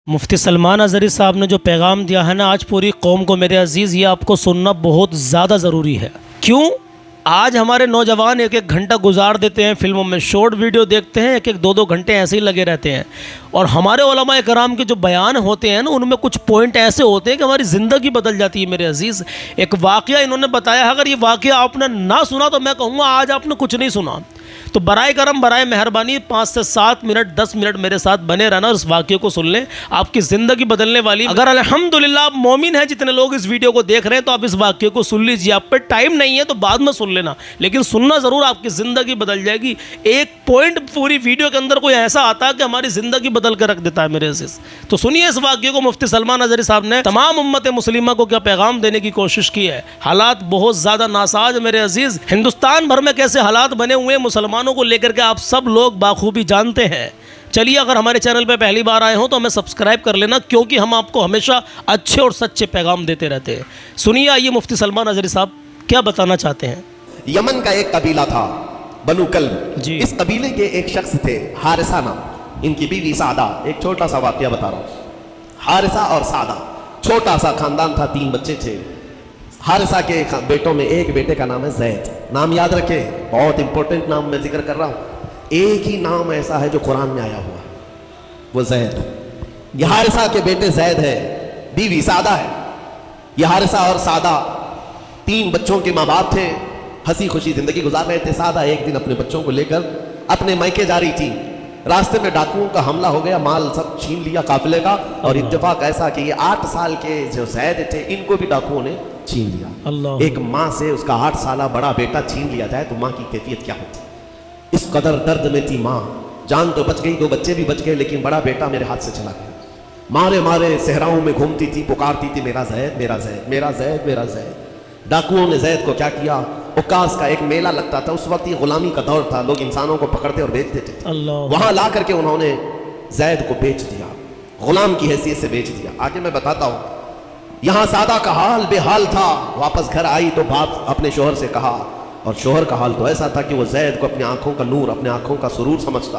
مفتی سلمان اظہری صاحب نے جو پیغام دیا ہے نا آج پوری قوم کو، میرے عزیز، یہ آپ کو سننا بہت زیادہ ضروری ہے۔ کیوں؟ آج ہمارے نوجوان ایک ایک گھنٹہ گزار دیتے ہیں فلموں میں، شارٹ ویڈیو دیکھتے ہیں، ایک ایک دو گھنٹے ایسے ہی لگے رہتے ہیں، اور ہمارے علماء کرام کے جو بیان ہوتے ہیں نا ان میں کچھ پوائنٹ ایسے ہوتے ہیں کہ ہماری زندگی بدل جاتی ہے۔ میرے عزیز، ایک واقعہ انہوں نے بتایا، اگر یہ واقعہ آپ نے نہ سنا تو میں کہوں گا آج آپ نے کچھ نہیں سنا۔ تو برائے کرم، برائے مہربانی 5 سے 7 منٹ 10 منٹ میرے ساتھ بنے رہنا اور اس واقعے کو سن لیں، آپ کی زندگی بدلنے والی۔ اگر الحمدللہ آپ مومن ہیں، جتنے لوگ اس ویڈیو کو دیکھ رہے ہیں، تو آپ اس واقعے کو سن لیجیے۔ آپ پہ ٹائم نہیں ہے تو بعد میں سن لینا، لیکن سننا ضرور، آپ کی زندگی بدل جائے گی۔ ایک پوائنٹ پوری ویڈیو کے اندر کوئی ایسا آتا ہے کہ ہماری زندگی بدل کے رکھ دیتا ہے میرے عزیز۔ تو سنیے اس واقعے کو۔ مفتی سلمان اظہری صاحب نے تمام امت مسلمہ کو کیا پیغام دینے کی کوشش کی ہے۔ حالات بہت زیادہ ناساز میرے عزیز، ہندوستان بھر میں کیسے حالات بنے ہوئے ہیں مسلمانوں کو لے کر کے آپ سب لوگ باخوبی جانتے ہیں۔ چلیے، اگر ہمارے چینل پہ پہلی بار آئے ہوں تو ہمیں سبسکرائب کر لینا، کیونکہ ہم آپ کو ہمیشہ اچھے اور سچے پیغام دیتے رہتے ہیں۔ سنیے، آئیے مفتی سلمان اظہری صاحب کیا بتانا چاہتے ہیں۔ یمن کا ایک قبیلہ تھا بنو کلب۔ جی۔ اس قبیلے کے ایک شخص تھے حارثہ نام، ان کی بیوی سعدہ۔ ایک چھوٹا سا واقعہ بتا رہا ہوں۔ حارثہ اور سعدہ چھوٹا سا خاندان تھا، 3 بچے تھے۔ حارثہ کے بیٹوں میں ایک بیٹے کا نام ہے زید۔ نام یاد رکھے، بہت امپورٹنٹ نام میں ذکر کر رہا ہوں۔ ایک ہی نام ایسا ہے جو قرآن میں آیا ہوا ہے، وہ زید۔ یہ حارثہ کے بیٹے زید ہے، بیوی سعدہ ہے۔ یہ حارثہ اور سعدہ 3 بچوں کے ماں باپ تھے، ہنسی خوشی زندگی گزار رہے تھے۔ سعدہ ایک دن اپنے بچوں کو لے کر اپنے میکے جا رہی تھی، راستے میں ڈاکوؤں کا حملہ ہو گیا، مال سب چھین لیا قافلے کا، اور اتفاق ایسا کہ یہ 8 سال کے جو زید تھے ان کو بھی ڈاکوؤں نے چھین لیا۔ ایک ماں سے اس کا 8 سالہ بڑا بیٹا چھین لیا جائے تو ماں کی کیفیت کیا ہوتی؟ اس قدر درد میں تھی ماں۔ جان تو بچ گئی، 2 بچے بھی بچ گئے، لیکن بڑا بیٹا میرے ہاتھ سے چلا گیا۔ مارے مارے صحراؤں میں گھومتی تھی، پکارتی تھی، میرا زید، میرا زید، میرا زید، میرا زید۔ ڈاکوؤں نے زید کو کیا کیا؟ اوکاس کا ایک میلہ لگتا تھا، اس وقت یہ غلامی کا دور تھا، لوگ انسانوں کو پکڑتے اور بیچ دیتے تھے۔ وہاں لا کر کے انہوں نے زید کو بیچ دیا، غلام کی حیثیت سے بیچ دیا۔ آگے میں بتاتا ہوں۔ یہاں سعدہ کا حال بے حال تھا۔ واپس گھر آئی تو باپ اپنے شوہر سے کہا، اور شوہر کا حال تو ایسا تھا کہ وہ زید کو اپنی آنکھوں کا نور، اپنے آنکھوں کا سرور سمجھتا،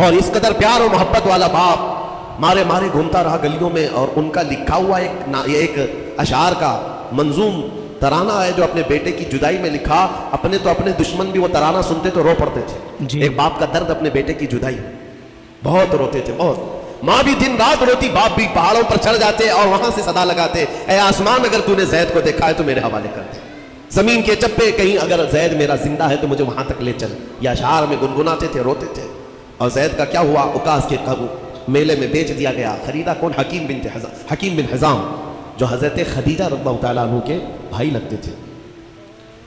اور اس قدر پیار اور محبت والا باپ مارے مارے گھومتا رہا گلیوں میں۔ اور ان کا لکھا ہوا ایک اشعار کا منظوم ترانہ ہے جو اپنے بیٹے کی جدائی میں لکھا۔ اپنے تو اپنے دشمن بھی وہ ترانہ سنتے تو رو پڑتے تھے۔ ایک باپ کا درد اپنے بیٹے کی جدائی، بہت روتے تھے، بہت۔ ماں بھی دن رات روتی، باپ بھی پہاڑوں پر چڑھ جاتے اور وہاں سے صدا لگاتے، اے آسمان اگر تو نے زید کو دیکھا ہے تو میرے حوالے کر دے، زمین کے چپے کہیں اگر زید میرا زندہ ہے تو مجھے وہاں تک لے چل۔ یہ اشعار میں گنگناتے تھے، روتے تھے۔ اور زید کا کیا ہوا؟ اوکاس کے میلے میں بیچ دیا گیا۔ خریدا کون؟ حکیم بن حزام، جو حضرت خدیجہ رضی اللہ تعالیٰ عنہ کے بھائی لگتے تھے۔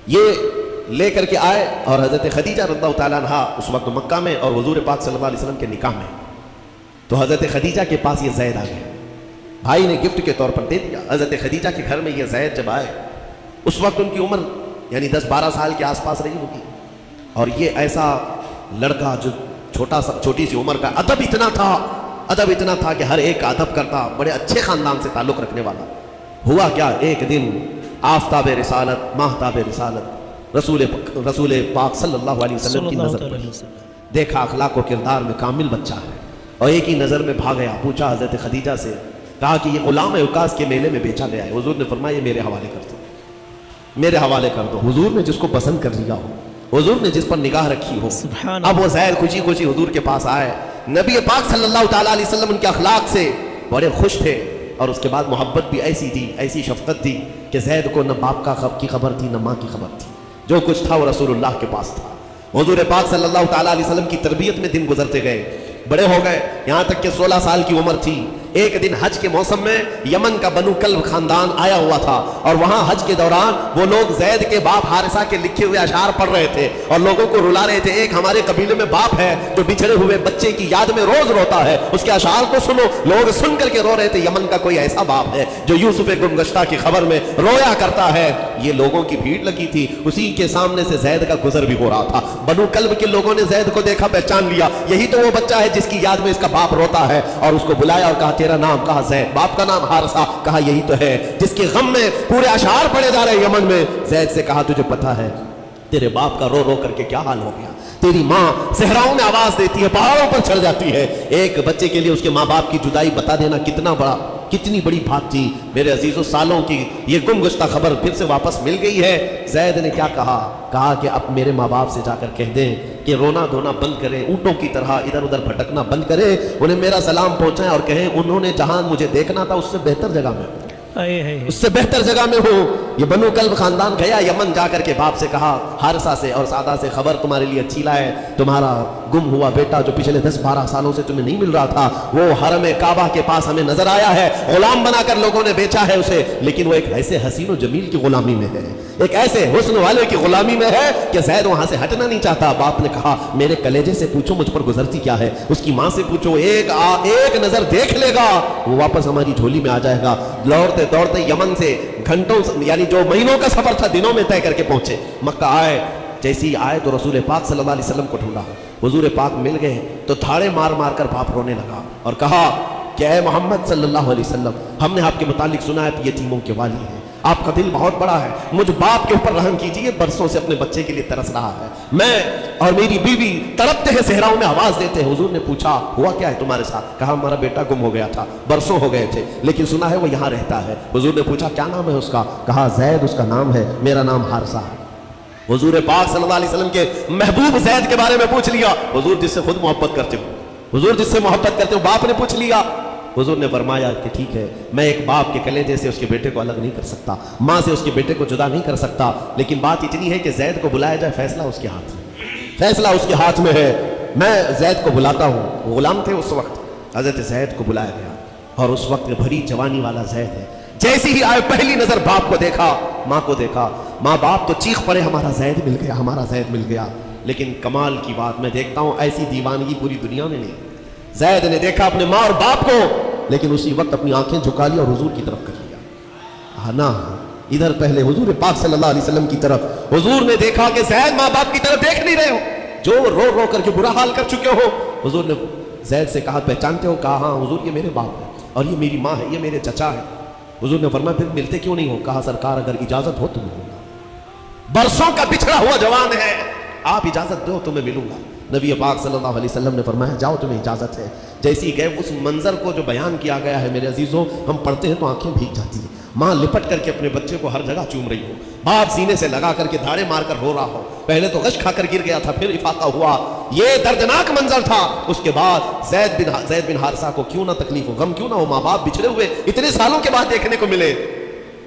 یہ لے کر کے آئے، اور حضرت خدیجہ رضی اللہ تعالیٰ عنہ اس وقت مکہ میں اور حضور پاک صلی اللہ علیہ وسلم کے نکاح میں، تو حضرت خدیجہ کے پاس یہ زید آ گیا۔ بھائی نے گفٹ کے طور پر دے دیا۔ حضرت خدیجہ کے گھر میں یہ زید جب آئے، اس وقت ان کی عمر یعنی 10-12 سال کے آس پاس رہی ہوگی، اور یہ ایسا لڑکا جو چھوٹی سی عمر کا، ادب اتنا تھا کہ ہر ایک کا ادب کرتا، بڑے اچھے خاندان سے تعلق رکھنے والا۔ ہوا کیا؟ ایک دن آفتاب رسالت، ماہتاب رسالت رسول پاک صلی اللہ علیہ وسلم کی نظر پڑی۔ دیکھا اخلاق و کردار میں کامل بچہ ہے، اور ایک ہی نظر میں بھاگ گیا۔ پوچھا حضرت خدیجہ سے، کہا کہ یہ غلام اوکاس کے میلے میں بیچا گیا ہے۔ حضور نے فرمایا یہ میرے حوالے کر دو، میرے حوالے کر دو۔ حضور نے جس کو پسند کر لیا ہو، حضور نے جس پر نگاہ رکھی ہو۔ اب وہ زید خوشی خوشی حضور کے پاس آئے۔ نبی پاک صلی اللہ تعالیٰ علیہ وسلم ان کے اخلاق سے بڑے خوش تھے، اور اس کے بعد محبت بھی ایسی تھی، ایسی شفقت تھی کہ زید کو نہ باپ کی خبر تھی نہ ماں کی خبر تھی۔ جو کچھ تھا وہ رسول اللہ کے پاس تھا۔ حضور پاک صلی اللہ تعالیٰ علیہ وسلم کی تربیت میں دن گزرتے گئے، بڑے ہو گئے، یہاں تک کہ 16 سال کی عمر تھی۔ ایک دن حج کے موسم میں یمن کا بنو کلب خاندان آیا ہوا تھا، اور وہاں حج کے دوران وہ لوگ زید کے باپ حارثہ کے لکھے ہوئے اشعار پڑھ رہے تھے اور لوگوں کو رلا رہے تھے۔ ایک ہمارے قبیلے میں باپ ہے جو بچھڑے ہوئے بچے کی یاد میں روز روتا ہے، اس کے اشعار کو سنو۔ لوگ سن کر کے رو رہے تھے، یمن کا کوئی ایسا باپ ہے جو یوسف گمگشتہ کی خبر میں رویا کرتا ہے۔ یہ لوگوں کی بھیڑ لگی تھی، اسی کے سامنے سے زید کا گزر بھی ہو رہا تھا۔ بنو کلب کے لوگوں نے زید کو دیکھا، پہچان لیا، یہی تو وہ بچہ ہے جس کی یاد میں اس کا باپ روتا ہے، اور اس کو بلایا اور کہا تیرا نام؟ کہا زید۔ باپ کا نام حارثہ؟ کہا یہی تو ہے جس کے غم میں پورے اشعار پڑے جا رہے ہیں یمن میں۔ زید سے کہا تجھے پتہ ہے تیرے باپ کا رو رو کر کے کیا حال ہو گیا؟ तेरी माँ सहराओं में आवाज देती है, पहाड़ों पर चढ़ जाती है। एक बच्चे के लिए उसके माँ बाप की जुदाई बता देना कितनी बड़ी बात थी। मेरे अजीजों, सालों की ये गुमगुश्ता खबर फिर से वापस मिल गई है। ज़ैद ने क्या कहा कि अब मेरे माँ बाप से जाकर कह दें कि रोना धोना बंद करें, ऊँटों की तरह इधर उधर भटकना बंद करें, उन्हें मेरा सलाम पहुँचाएं और कहें उन्होंने जहाँ मुझे देखना था उससे बेहतर जगह में, उससे बेहतर जगह में हो। ये बनु कल्ब खानदान गया यमन, जाकर के बाप से कहा, हारिसा से और सादा से, खबर तुम्हारे लिए अच्छी लाए, तुम्हारा गुम हुआ बेटा जो पिछले 10-12 सालों से तुम्हें नहीं मिल रहा था, वो हरम काबा के पास हमें नजर आया है। गुलाम बनाकर लोगों ने बेचा है उसे, लेकिन वो एक ऐसे हसीन और जमील की गुलामी में है, एक ऐसे हुस्न वाले की गुलामी में है कि ज़ैद वहां से हटना नहीं चाहता। बाप ने कहा, मेरे कलेजे से पूछो मुझ पर गुजरती क्या है, उसकी माँ से पूछो, एक नजर देख लेगा, वो वापस हमारी झोली में आ जाएगा। दौड़ते दौड़ते यमन से घंटों, यानी जो महीनों का सफर था, दिनों में तय करके पहुंचे। मक्का आए, जैसे ही आए तो रसूल पाक सल्लल्लाहु अलैहि वसल्लम को ढूंढा। हुजूर पाक मिल गए तो थाड़े मार मार कर बाप रोने लगा और कहा कि ऐ मोहम्मद सल्लल्लाहु अलैहि वसल्लम, हमने आपके मुतालिक सुना है कि यतीमों के वाली है, आपका दिल बहुत बड़ा है, मुझ बाप के ऊपर रहम कीजिए, बरसों से अपने बच्चे के लिए तरस रहा है, मैं और मेरी बीवी तड़पते हैं, सहराओं में आवाज देते हैं। हुजूर ने पूछा, हुआ क्या है तुम्हारे साथ? कहा, हमारा बेटा गुम हो गया था, बरसों हो गए थे, लेकिन सुना है वो यहाँ रहता है। हुजूर ने पूछा, क्या नाम है उसका? कहा, ज़ैद उसका नाम है, मेरा नाम हारिसा है। हुजूर पाक सल्लल्लाहु अलैहि वसल्लम के महबूब ज़ैद के बारे में पूछ लिया। हुजूर जिससे खुद मोहब्बत करते हो, हुजूर जिससे मोहब्बत करते हो, बाप ने पूछ लिया। हुजूर ने फरमाया कि ठीक है, मैं एक बाप के कलेजे से उसके बेटे को अलग नहीं कर सकता, माँ से उसके बेटे को जुदा नहीं कर सकता, लेकिन बात इतनी है कि ज़ैद को बुलाया जाए, फैसला उसके हाथ में, फैसला उसके हाथ में है। मैं ज़ैद को बुलाता हूँ। गुलाम थे उस वक्त, हज़रत ज़ैद को बुलाया गया और उस वक्त भरी जवानी वाला ज़ैद है। जैसे ही आए, पहली नजर बाप को देखा, माँ को देखा, माँ बाप तो चीख पड़े, हमारा ज़ैद मिल गया, हमारा ज़ैद मिल गया। लेकिन कमाल की बात मैं देखता हूँ, ऐसी दीवानगी पूरी दुनिया में नहीं। ज़ैद ने देखा अपने माँ और बाप को, लेकिन उसी वक्त अपनी आंखें झुका ली और हुजूर की तरफ कर लिया। ना, इधर पहले हुजूर पाक सल्लल्लाहु अलैहि वसल्लम की तरफ। हुजूर ने देखा कि ज़ैद माँ बाप की तरफ देख नहीं रहे हो, जो रो रो करके बुरा हाल कर चुके हो। हुजूर ने ज़ैद से कहा, पहचानते हो? कहा, हाँ हुजूर, ये मेरे बाप है और ये मेरी माँ है, ये मेरे चचा है। हुजूर ने फरमाया, फिर मिलते क्यों नहीं हो? कहा, सरकार अगर इजाजत हो तो मिलूंगा, बरसों का बिछड़ा हुआ जवान है, आप इजाजत दो तो मैं मिलूंगा। नबी पाक सल्लल्लाहु अलैहि वसल्लम ने फरमाया, जाओ तुम्हें इजाजत है। जैसे ही गए, उस मंजर को जो बयान किया गया है मेरे अजीजों, हम पढ़ते हैं तो आंखें भीग जाती हैं। माँ लिपट करके अपने बच्चे को हर जगह चूम रही हो, बाप सीने से लगा करके धाड़े मार कर रो रहा हो, पहले तो गश खाकर गिर गया था, फिर इफाका हुआ, ये दर्दनाक मंजर था। उसके बाद ज़ैद बिन हारिसा को क्यों ना तकलीफ हो, गम क्यों ना हो, माँ बाप बिछड़े हुए इतने सालों के बाद देखने को मिले,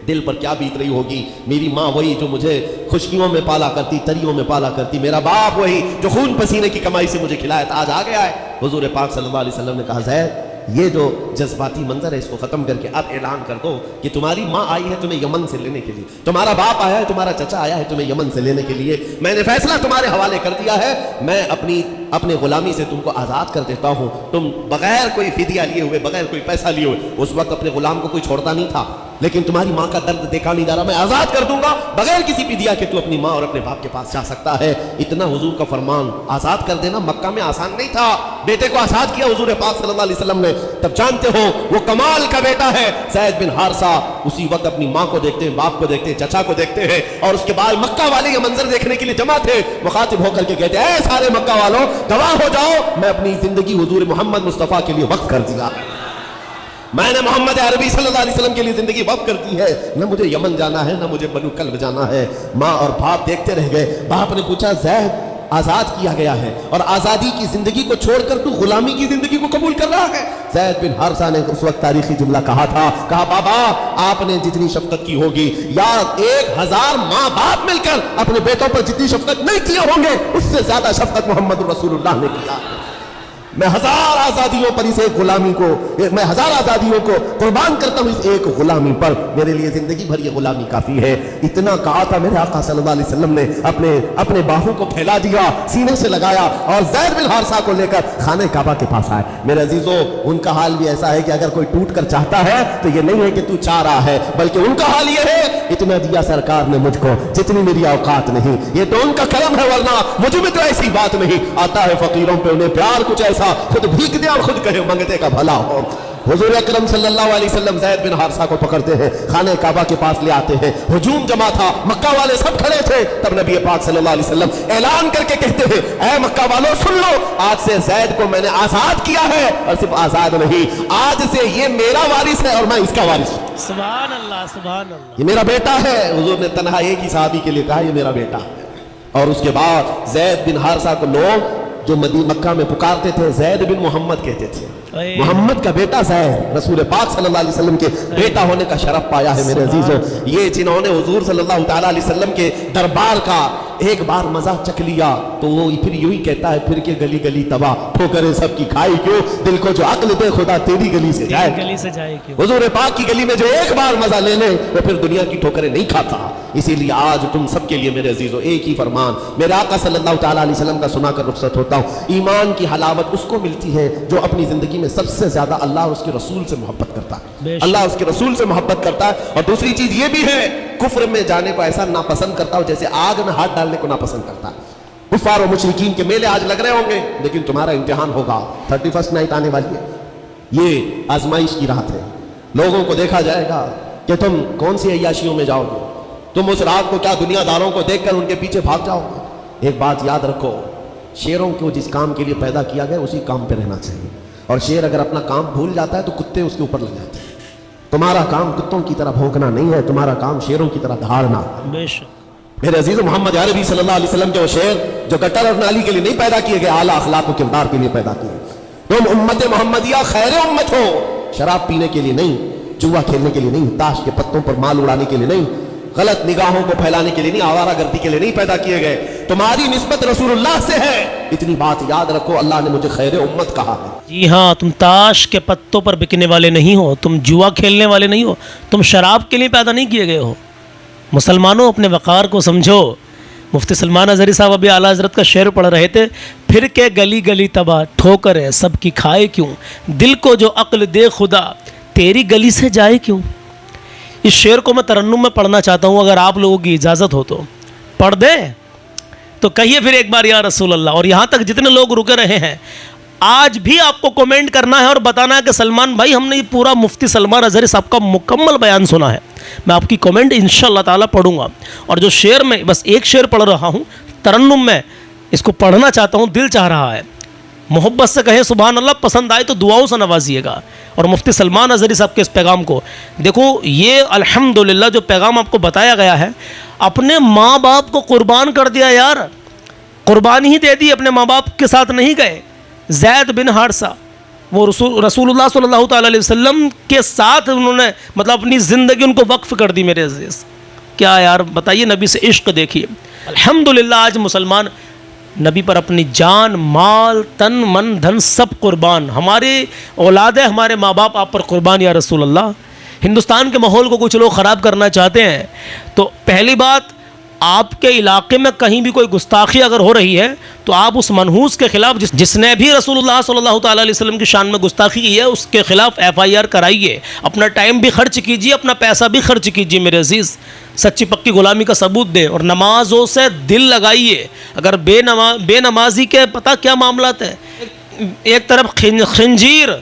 दिल पर क्या बीत रही होगी। मेरी माँ वही जो मुझे खुशकियों में पाला करती, तरियों में पाला करती, मेरा बाप वही जो खून पसीने की कमाई से मुझे खिलाया था, आज आ गया है। हुजूर पाक सल्लल्लाहु अलैहि वसल्लम ने कहा, ज़ैद ये जो जज्बाती मंजर है इसको खत्म करके अब ऐलान कर दो कि तुम्हारी माँ आई है तुम्हें यमन से लेने के लिए, तुम्हारा बाप आया है, तुम्हारा चचा आया है तुम्हें यमन से लेने के लिए, मैंने फैसला तुम्हारे हवाले कर दिया है, मैं अपने गुलामी से तुमको आज़ाद कर देता हूँ। तुम बगैर कोई फिदिया लिए हुए, बगैर कोई पैसा लिए हुए, उस वक्त अपने गुलाम को कोई छोड़ता नहीं था, लेकिन तुम्हारी माँ का दर्द देखा नहीं जा रहा, मैं आज़ाद कर दूंगा बगैर किसी फिदिया के, तू अपनी माँ और अपने बाप के पास जा सकता है। इतना हुजूर का फरमान, आज़ाद कर देना मक्का में आसान नहीं था। बेटे को आज़ाद किया हुजूर पाक सल्लल्लाहु अलैहि वसल्लम ने, तब जानते हो वो कमाल का बेटा है ज़ैद बिन हारिसा। उसी वक्त अपनी माँ को देखते हैं, बाप को देखते हैं, चचा को देखते हैं, और उसके बाद मक्का वाले ये मंजर देखने के लिए जमा थे। मुखातिब होकर के कहते हैं, सारे मक्का वालों गवाह हो जाओ, मैं अपनी जिंदगी हुजूर मोहम्मद मुस्तफ़ा के लिए वक्त कर दिया, मैंने मोहम्मद अरबी सल्लल्लाहु अलैहि वसल्लम के लिए जिंदगी वक्त कर दी है, न मुझे यमन जाना है, न मुझे बनु कल्ब जाना है। माँ और बाप देखते रह गए। बाप ने पूछा, ज़ैद आजाद किया गया है और आजादी की जिंदगी को छोड़कर तू गुलामी की जिंदगी को कबूल कर रहा है? ज़ैद बिन हारिसा ने उस वक्त तारीखी जुमला कहा था, कहा, बाबा आपने जितनी शफकत की होगी या 1000 माँ बाप मिलकर अपने बेटों पर जितनी शफकत नहीं किए होंगे, उससे ज्यादा शफकत मोहम्मद रसूलुल्लाह ने किया। मैं 1000 आजादियों पर इस एक गुलामी को, मैं 1000 आजादियों को कुर्बान करता हूं इस एक गुलामी पर, मेरे लिए जिंदगी भर ये गुलामी काफी है। इतना कहा था मेरे आका सल्लल्लाहु अलैहि वसल्लम ने, अपने बाहों को फैला दिया, सीने से लगाया और ज़ैद बिन हारिसा को लेकर खाने काबा के पास आए। मेरे अजीजों, उनका हाल भी ऐसा है कि अगर कोई टूट कर चाहता है तो ये नहीं है कि तू चाह रहा है, बल्कि उनका हाल ये है, इतना दिया सरकार ने मुझको जितनी मेरी औकात नहीं, ये तो उनका करम है, वरना मुझ में तो ऐसी बात नहीं। आता है फकीरों पे उन्हें प्यार कुछ ऐसा, खुद भीख दे और खुद कहे मंगते का भला हो। हुजूर अकरम सल्लल्लाहु अलैहि वसल्लम ज़ैद बिन हारिसा को पकड़ते हैं, खाने काबा के पास ले आते हैं, हुजूम जमा था, मक्का वाले सब खड़े थे। तब नबी पाक सल्लल्लाहु अलैहि वसल्लम ऐलान करके कहते हैं, ऐ मक्का वालों सुन लो, आज से ज़ैद को मैंने आजाद किया है, और सिर्फ आजाद नहीं, आज से ये मेरा वारिस है और मैं इसका वारिस हूं। सुभान अल्लाह, सुभान अल्लाह। ये मेरा बेटा है। हुजूर ने तन्हा एक ही सहाबी के लिए कहा, ये मेरा बेटा है। और उसके बाद ज़ैद बिन हारिसा को लोग जो मक्का में पुकारते थे ज़ैद बिन मोहम्मद कहते थे। मोहम्मद का बेटा ज़ैद रसूल पाक सल्लल्लाहु अलैहि वसल्लम के बेटा होने का शरफ पाया है मेरे अजीजों। ये जिन्होंने हुजूर सल्लल्लाहु ताला अलैहि वसल्लम के दरबार का एक बार मजा चख लिया तो वो फिर यूं ही कहता है, फिर के गली गली तबाह, ठोकरें सबकी खाई क्यों, दिल को जो अक्ल दे खुदा तेरी गली से जाए, गली से जाए क्यों। हुजूर पाक की गली में जो एक बार मजा ले ले वो फिर दुनिया की ठोकरें नहीं खाता। इसीलिए आज तुम सबके लिए मेरे अजीजों एक ही फरमान मेरे आका सल्लल्लाहु ताला अलैहि वसल्लम का सुना कर रुखसत होता हूँ। ईमान की हलावत उसको मिलती है जो अपनी जिंदगी में सबसे ज्यादा अल्लाह और उसके रसूल से मोहब्बत करता है, अल्लाह उसके रसूल से मोहब्बत करता है। और दूसरी चीज ये भी है, कुफ्र में जाने को ऐसा नापसंद करता हो जैसे आग में हाथ डालने को नापसंद करता है। कुफार और मुशरिकीन के मेले आज लग रहे होंगे, लेकिन तुम्हारा इम्तिहान होगा। 31st नाइट आने वाली है, ये आजमाइश की रात है। लोगों को देखा जाएगा कि तुम कौन सी अय्याशियों में जाओगे, तुम उस रात को क्या दुनियादारों को देखकर उनके पीछे भाग जाओगे। एक बात याद रखो, शेरों को जिस काम के लिए पैदा किया गया उसी काम पे रहना चाहिए, और शेर अगर अपना काम भूल जाता है तो कुत्ते उसके ऊपर लग जाते हैं। तुम्हारा काम कुत्तों की तरह भौंकना नहीं है, तुम्हारा काम शेरों की तरह दहाड़ना। बेशक मेरे अजीज मोहम्मद अरबी सल्लल्लाहु अलैहि वसल्लम के वो शेर जो गटर और नाली के लिए नहीं पैदा किए गए, आला अखलाक और किरदार के लिए पैदा किए। तुम उम्मत मोहम्मदिया खैर उम्मत हो, शराब पीने के लिए नहीं, जुआ खेलने के लिए नहीं, ताश के पत्तों पर माल उड़ाने के लिए नहीं, गलत निगाहों को फैलाने के लिए नहीं, आवारागर्दी के लिए नहीं पैदा किए गए। तुम्हारी निस्बत रसूलुल्लाह से है, इतनी बात याद रखो। अल्लाह ने मुझे खैर उम्मत कहा है। जी हाँ, तुम ताश के पत्तों पर बिकने वाले नहीं हो, तुम जुआ खेलने वाले नहीं हो, तुम शराब के लिए पैदा नहीं किए गए हो। मुसलमानों अपने वक़ार को समझो। मुफ्ती सलमान अज़हरी साहब अभी आला हज़रत का शेर पढ़ रहे थे, फिर के गली गली तबाह, ठोकर है सबकी खाए क्यों, दिल को जो अक्ल दे खुदा तेरी गली से जाए क्यों। इस शेर को मैं तरन्नुम में पढ़ना चाहता हूँ, अगर आप लोगों की इजाज़त हो तो पढ़ दें तो कहिए फिर एक बार या रसूल अल्लाह। और यहाँ तक जितने लोग रुके रहे हैं, आज भी आपको कमेंट करना है और बताना है कि सलमान भाई हमने ये पूरा मुफ्ती सलमान अज़हरी साहब का मुकम्मल बयान सुना है। मैं आपकी कमेंट इंशाअल्लाह ताला पढ़ूंगा। और जो शेर में बस एक शेर पढ़ रहा हूँ, तरन्नुम में इसको पढ़ना चाहता हूँ, दिल चाह रहा है। मोहब्बत से कहें सुभान अल्लाह, पसंद आए तो दुआओं से नवाजिएगा। और मुफ्ती सलमान अज़हरी साहब के इस पैगाम को देखो, ये अल्हम्दुलिल्लाह जो पैगाम आपको बताया गया है, अपने माँ बाप को कुर्बान कर दिया यार, कुर्बानी ही दे दी, अपने माँ बाप के साथ नहीं गए। ज़ैद बिन हारिसा वो रसूलुल्लाह सल्लल्लाहु ताला अलैहि वसल्लम के साथ उन्होंने मतलब अपनी ज़िंदगी उनको वक्फ़ कर दी। मेरे अज़ीज़ क्या यार बताइए, नबी से इश्क देखिए। अल्हम्दुलिल्लाह आज मुसलमान नबी पर अपनी जान, माल, तन, मन, धन सब कुर्बान। हमारे औलाद है, हमारे माँ बाप आप पर कुर्बान या रसूल अल्लाह। हिंदुस्तान के माहौल को कुछ लोग ख़राब करना चाहते हैं, तो पहली बात, आपके इलाके में कहीं भी कोई गुस्ताखी अगर हो रही है तो आप उस मनहूस के खिलाफ जिसने भी रसूलुल्लाह सल्लल्लाहु ताला अलैहि वसल्लम की शान में गुस्ताखी की है उसके खिलाफ FIR कराइए। अपना टाइम भी खर्च कीजिए, अपना पैसा भी खर्च कीजिए। मेरे अजीज़ सच्ची पक्की गुलामी का सबूत दें और नमाजों से दिल लगाइए। अगर बेनमाजी के पता क्या मामलात है, एक तरफ खंजीर,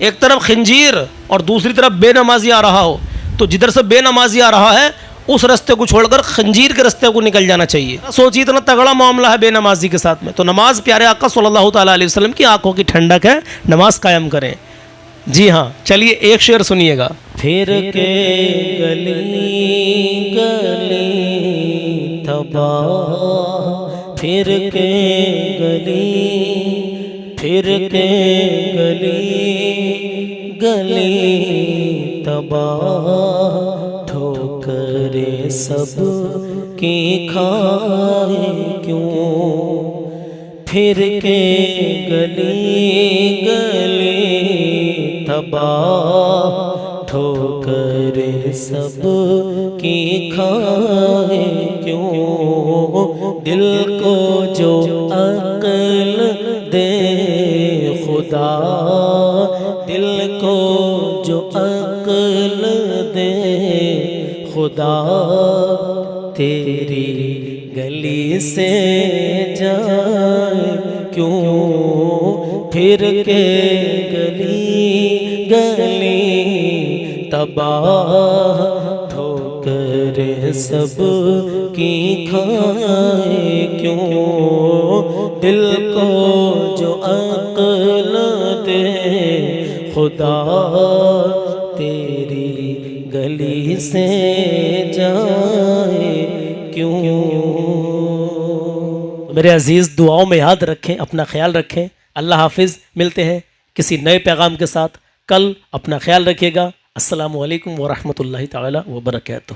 एक तरफ खंजीर और दूसरी तरफ बेनमाजी आ रहा हो, तो जिधर से बेनमाजी आ रहा है उस रास्ते को छोड़कर खंजीर के रास्ते को निकल जाना चाहिए। सोचिए इतना तगड़ा मामला है बेनमाजी के साथ में, तो नमाज प्यारे आका सल्लल्लाहु ताला अलैहि वसल्लम की आंखों की ठंडक है, नमाज कायम करें। जी हाँ, चलिए एक शेर सुनिएगा। फिर के गली गली तबाह, फिर के गली, फिर के गली गली तबाह, ठोकरे सब की खाए क्यों, फिर के गली गली तबाह, ठोकरे सब की खाए क्यों, दिल को जो अक्ल दे खुदा, दिल को जो अक्ल दे खुदा, तेरी गली से जाए क्यों, फिर के गली تباہ ٹھوکریں سب کی کھائے کیوں، دل کو جو عقل دے خدا تیری گلی سے جائے کیوں۔ میرے عزیز دعاؤں میں یاد رکھیں، اپنا خیال رکھیں۔ اللہ حافظ، ملتے ہیں کسی نئے پیغام کے ساتھ کل۔ اپنا خیال رکھیے گا۔ السلام علیکم ورحمۃ اللہ تعالی وبرکاتہ۔